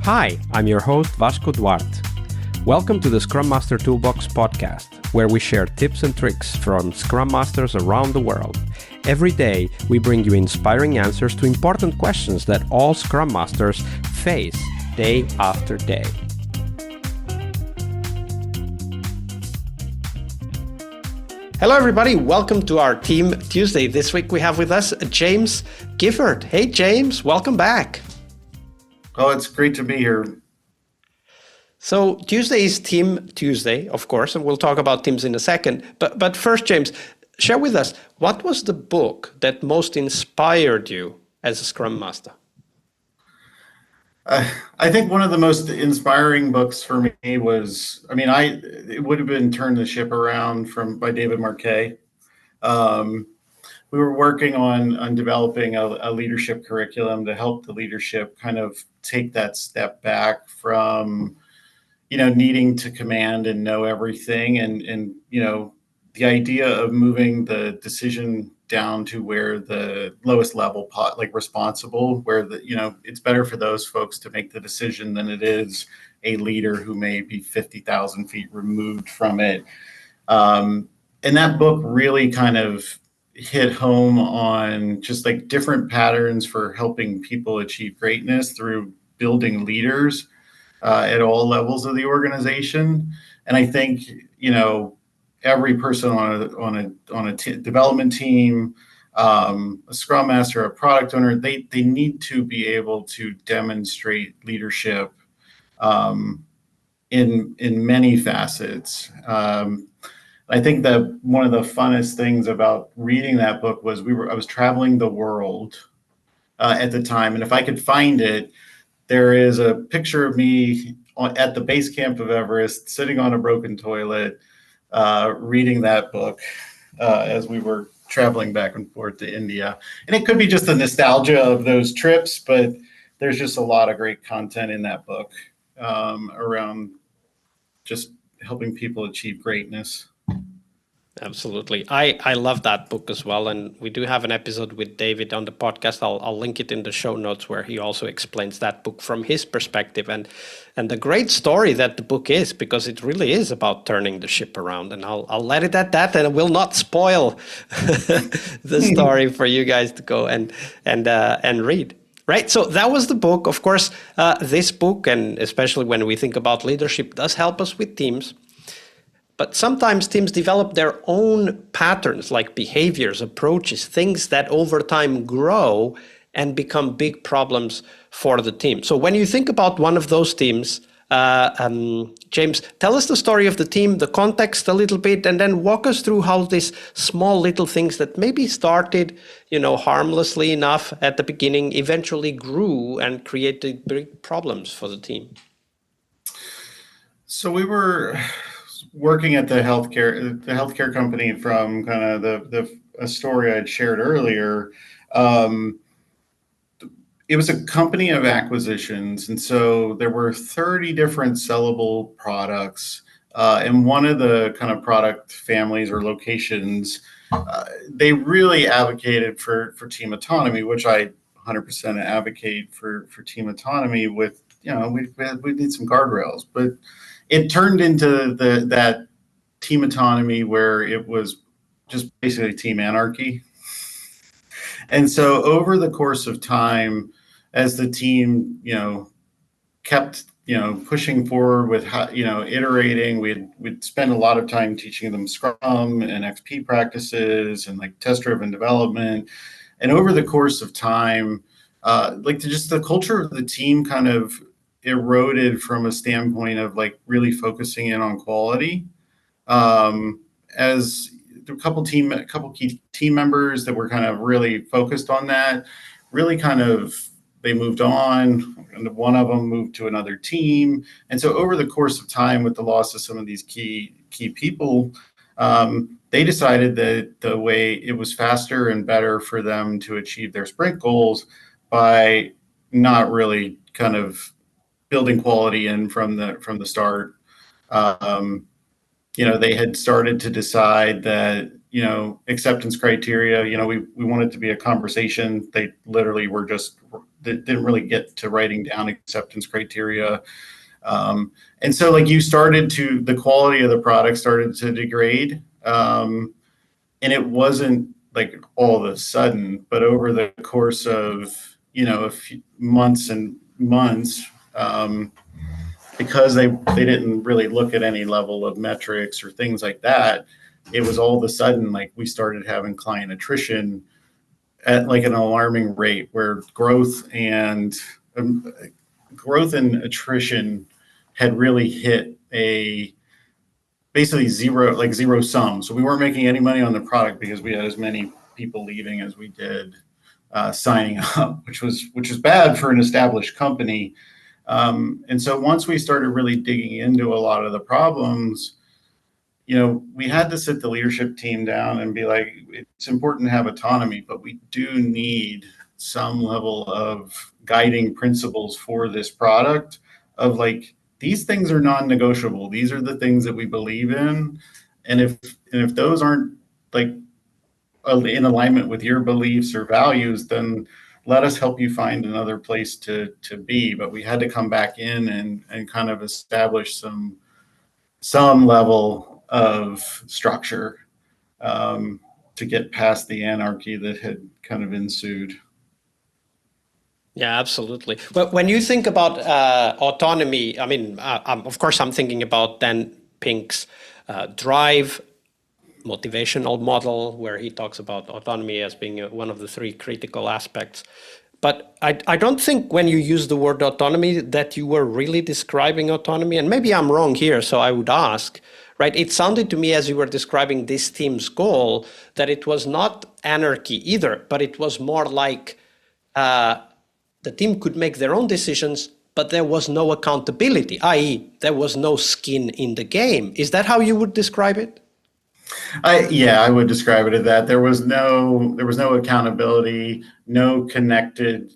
Hi, I'm your host Vasco Duarte. Welcome to the Scrum Master Toolbox podcast, where we share tips and tricks from Scrum Masters around the world. Every day, we bring you inspiring answers to important questions that all Scrum Masters face day after day. Hello, everybody. Welcome to our Team Tuesday. This week we have with us James Gifford. Hey, James. Welcome back. Oh, it's great to be here. So Tuesday is Team Tuesday, of course, and we'll talk about teams in a second. But first, James, share with us, what was the book that most inspired you as a Scrum Master? I think one of the most inspiring books for me was, it would have been Turn the Ship Around by David Marquet. We were working on developing a leadership curriculum to help the leadership kind of take that step back from, needing to command and know everything. And the idea of moving the decision down to where the lowest level responsible, where it's better for those folks to make the decision than it is a leader who may be 50,000 feet removed from it. And that book really kind of hit home on just like different patterns for helping people achieve greatness through building leaders at all levels of the organization. And I think, every person on a development team, a Scrum Master, a product owner, they need to be able to demonstrate leadership in many facets. I think that one of the funnest things about reading that book was I was traveling the world at the time, and if I could find it, there is a picture of me at the base camp of Everest, sitting on a broken toilet, reading that book as we were traveling back and forth to India. And it could be just the nostalgia of those trips, but there's just a lot of great content in that book around just helping people achieve greatness. Absolutely. I love that book as well. And we do have an episode with David on the podcast. I'll link it in the show notes where he also explains that book from his perspective and the great story that the book is, because it really is about turning the ship around. And I'll let it at that, and I will not spoil the story for you guys to go and read. Right. So that was the book. Of course, this book, and especially when we think about leadership, does help us with teams. But sometimes teams develop their own patterns, like behaviors, approaches, things that over time grow and become big problems for the team. So when you think about one of those teams, James, tell us the story of the team, the context a little bit, and then walk us through how these small little things that maybe started, harmlessly enough at the beginning, eventually grew and created big problems for the team. So we were working at the healthcare company from kind of a story I'd shared earlier. It was a company of acquisitions. And so there were 30 different sellable products. And one of the kind of product families or locations, they really advocated for team autonomy, which I 100% advocate for team autonomy with, we need some guardrails, but it turned into that team autonomy where it was just basically team anarchy. And so over the course of time, as the team, kept, pushing forward with, iterating, we'd spend a lot of time teaching them Scrum and XP practices and like test-driven development. And over the course of time, the culture of the team kind of eroded from a standpoint of like really focusing in on quality. As a couple key team members that were kind of really focused on that, really kind of they moved on, and one of them moved to another team. And so over the course of time, with the loss of some of these key people, they decided that the way it was faster and better for them to achieve their sprint goals by not really kind of building quality in from the start. They had started to decide that, acceptance criteria, we want it to be a conversation. They literally were just didn't really get to writing down acceptance criteria. And so like the quality of the product started to degrade. And it wasn't like all of a sudden, but over the course of, a few months and months, because they didn't really look at any level of metrics or things like that, it was all of a sudden like we started having client attrition at like an alarming rate where growth and attrition had really hit basically zero sum. So we weren't making any money on the product because we had as many people leaving as we did signing up, which was bad for an established company. And so once we started really digging into a lot of the problems, we had to sit the leadership team down and be like, it's important to have autonomy, but we do need some level of guiding principles for this product of like, these things are non-negotiable. These are the things that we believe in. And if those aren't like in alignment with your beliefs or values, then let us help you find another place to be. But we had to come back in and kind of establish some level of structure to get past the anarchy that had kind of ensued. Yeah, absolutely. But when you think about autonomy, I mean, of course, I'm thinking about Dan Pink's drive motivational model, where he talks about autonomy as being one of the three critical aspects. But I don't think when you use the word autonomy that you were really describing autonomy. And maybe I'm wrong here, so I would ask, right? It sounded to me as you were describing this team's goal that it was not anarchy either, but it was more like the team could make their own decisions, but there was no accountability, i.e. there was no skin in the game. Is that how you would describe it? I would describe it as that. There was no accountability, no connection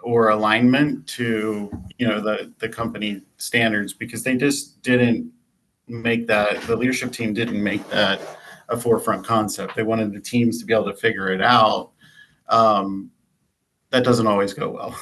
or alignment to, the company standards, because they just didn't make that, the leadership team didn't make that a forefront concept. They wanted the teams to be able to figure it out. That doesn't always go well.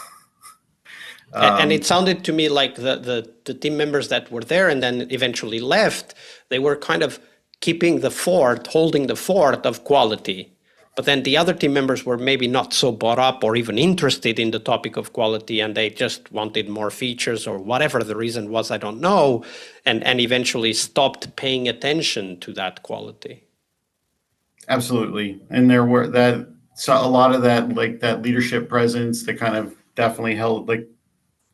And it sounded to me like the team members that were there and then eventually left, they were kind of keeping the fort, holding the fort of quality. But then the other team members were maybe not so bought up or even interested in the topic of quality, and they just wanted more features or whatever the reason was, I don't know, and eventually stopped paying attention to that quality. Absolutely. And there were a lot of that, like that leadership presence that kind of definitely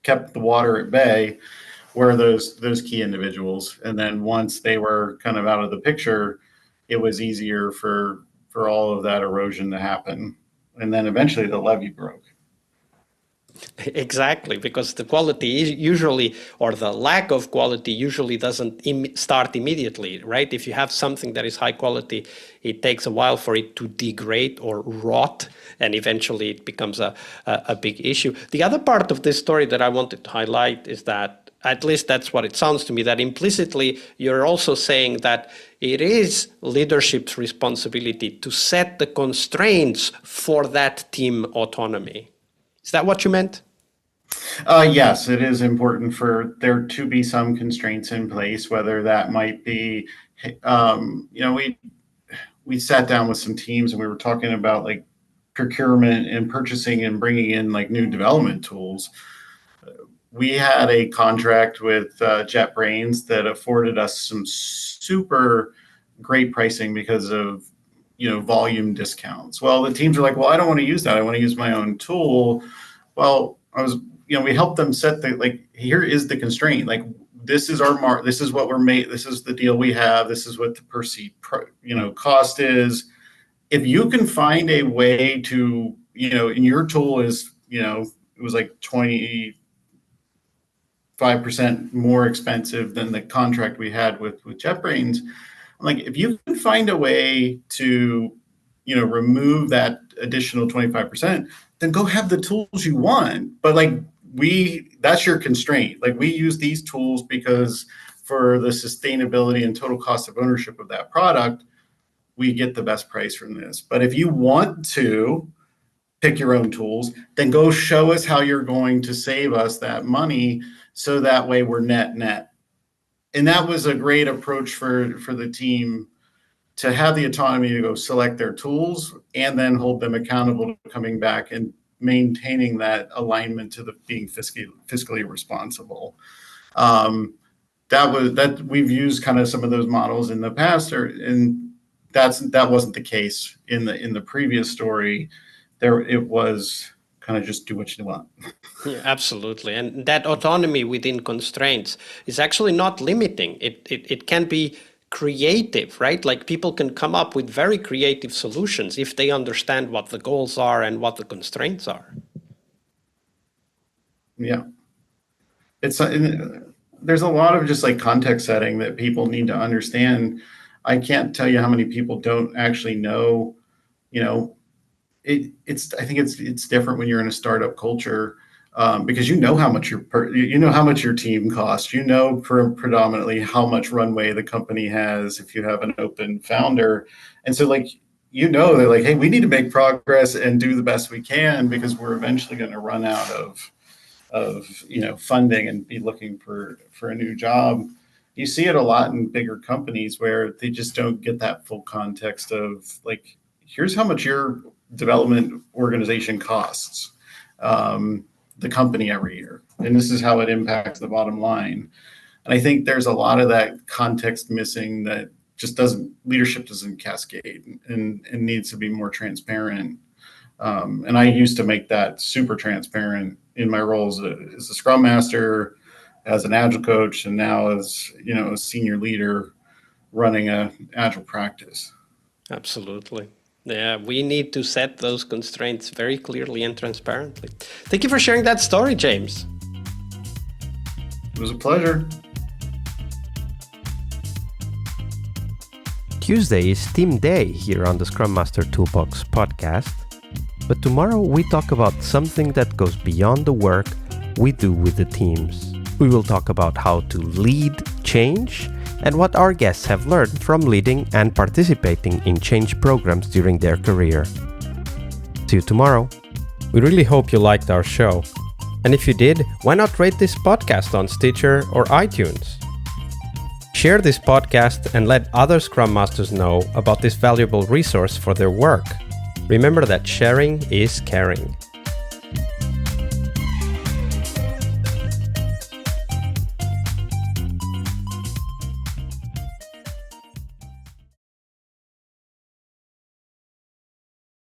kept the water at bay were those key individuals. And then once they were kind of out of the picture, it was easier for all of that erosion to happen. And then eventually the levee broke. Exactly, because the quality usually, or the lack of quality usually doesn't start immediately, right? If you have something that is high quality, it takes a while for it to degrade or rot, and eventually it becomes a big issue. The other part of this story that I wanted to highlight is that, at least that's what it sounds to me, that implicitly you're also saying that it is leadership's responsibility to set the constraints for that team autonomy. Is that what you meant? Yes, it is important for there to be some constraints in place, whether that might be, we sat down with some teams and we were talking about like procurement and purchasing and bringing in like new development tools. We had a contract with JetBrains that afforded us some super great pricing because of volume discounts. Well, the teams are like, well, I don't want to use that. I want to use my own tool. Well, we helped them set here is the constraint. Like, this is our this is what we're made. This is the deal we have. This is what the perceived, cost is. If you can find a way to, and your tool is, it was like 25% more expensive than the contract we had with JetBrains. Like, if you can find a way to, remove that additional 25%, then go have the tools you want. But like, that's your constraint. Like, we use these tools because for the sustainability and total cost of ownership of that product, we get the best price from this. But if you want to pick your own tools, then go show us how you're going to save us that money, so that way we're net. And that was a great approach for the team, to have the autonomy to go select their tools and then hold them accountable to coming back and maintaining that alignment to the being fiscally responsible. That we've used kind of some of those models in the past, and that wasn't the case in the previous story. It was kind of just do what you want. Yeah, absolutely. And that autonomy within constraints is actually not limiting. It can be creative, right? Like people can come up with very creative solutions if they understand what the goals are and what the constraints are. Yeah. There's a lot of just like context setting that people need to understand. I can't tell you how many people don't actually know, I think it's different when you're in a startup culture, because you know how much your team costs. Predominantly how much runway the company has if you have an open founder, and so they're like, hey, we need to make progress and do the best we can, because we're eventually going to run out of funding and be looking for a new job. You see it a lot in bigger companies where they just don't get that full context of like, here's how much your development organization costs the company every year, and this is how it impacts the bottom line. And I think there's a lot of that context missing, that just leadership doesn't cascade and needs to be more transparent. And I used to make that super transparent in my roles as a Scrum Master, as an Agile coach, and now as a senior leader running a Agile practice. Absolutely. Yeah, we need to set those constraints very clearly and transparently. Thank you for sharing that story, James. It was a pleasure. Tuesday is Team Day here on the Scrum Master Toolbox podcast. But tomorrow we talk about something that goes beyond the work we do with the teams. We will talk about how to lead change and what our guests have learned from leading and participating in change programs during their career. See you tomorrow. We really hope you liked our show. And if you did, why not rate this podcast on Stitcher or iTunes? Share this podcast and let other Scrum Masters know about this valuable resource for their work. Remember that sharing is caring.